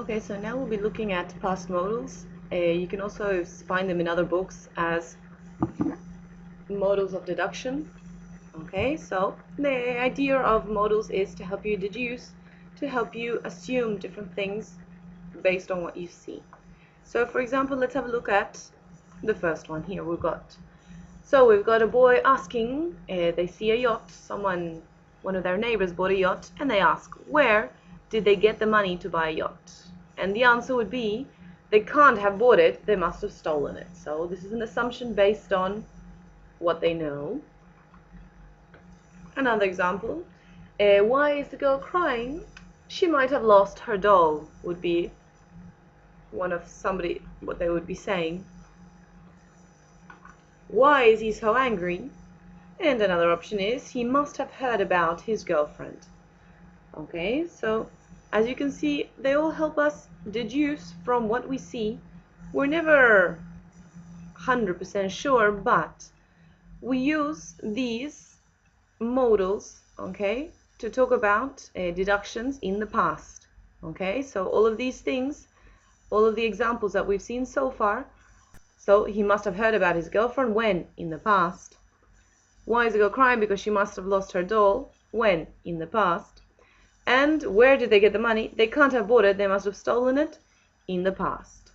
Okay, so now we'll be looking at past modals. You can also find them in other books as modals of deduction. Okay, so the idea of modals is to help you deduce, to help you assume different things based on what you see. So for example, let's have a look at the first one here. We've got a boy asking, they see a yacht, one of their neighbors bought a yacht, and they ask, where did they get the money to buy a yacht? And the answer would be, they can't have bought it, they must have stolen it. So this is an assumption based on what they know. Another example, why is the girl crying? She might have lost her doll, would be what they would be saying. Why is he so angry? And another option is, he must have heard about his girlfriend. Okay, so as you can see, they all help us deduce from what we see. We're never 100% sure, but we use these modals, okay, to talk about deductions in the past. Okay, so all of these things, all of the examples that we've seen so far. So he must have heard about his girlfriend when? In the past. Why is the girl crying? Because she must have lost her doll. When? In the past. And where did they get the money? They can't have bought it, they must have stolen it. In the past.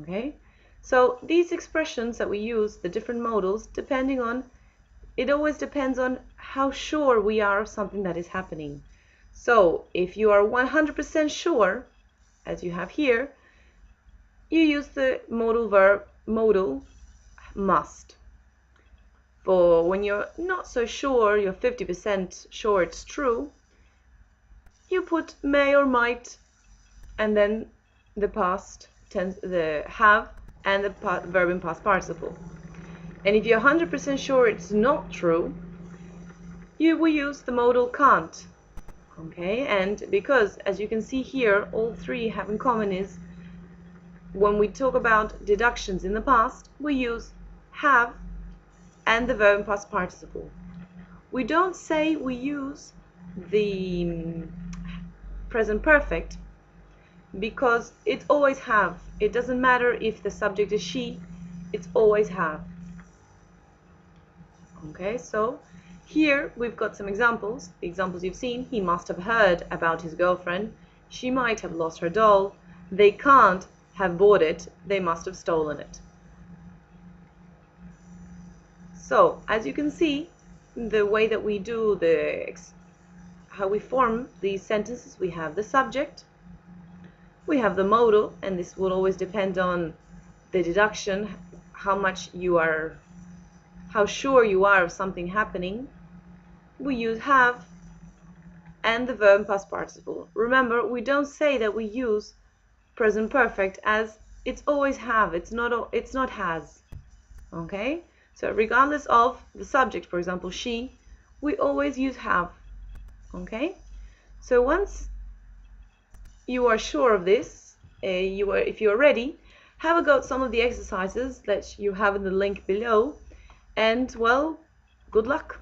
Okay? So these expressions that we use, the different modals, it always depends on how sure we are of something that is happening. So if you are 100% sure, as you have here, you use the modal must. For when you're not so sure, you're 50% sure it's true, you put may or might, and then the past tense, the have, and the verb in past participle. And if you're 100% sure it's not true, you will use the modal can't. Okay, and because, as you can see here, all three have in common is when we talk about deductions in the past, we use have and the verb in past participle. We don't say we use the present perfect because it's always have. It doesn't matter if the subject is she, it's always have. Okay, so here we've got some examples. The examples you've seen: he must have heard about his girlfriend, she might have lost her doll, they can't have bought it, they must have stolen it. So as you can see, the way that we do how we form these sentences, we have the subject, we have the modal, and this will always depend on the deduction, how sure you are of something happening. We use have and the verb past participle. Remember, we don't say that we use present perfect, as it's always have, it's not has. Okay, so regardless of the subject, for example she, we always use have. Okay, so once you are sure of this, if you are ready, have a go at some of the exercises that you have in the link below, and well, good luck.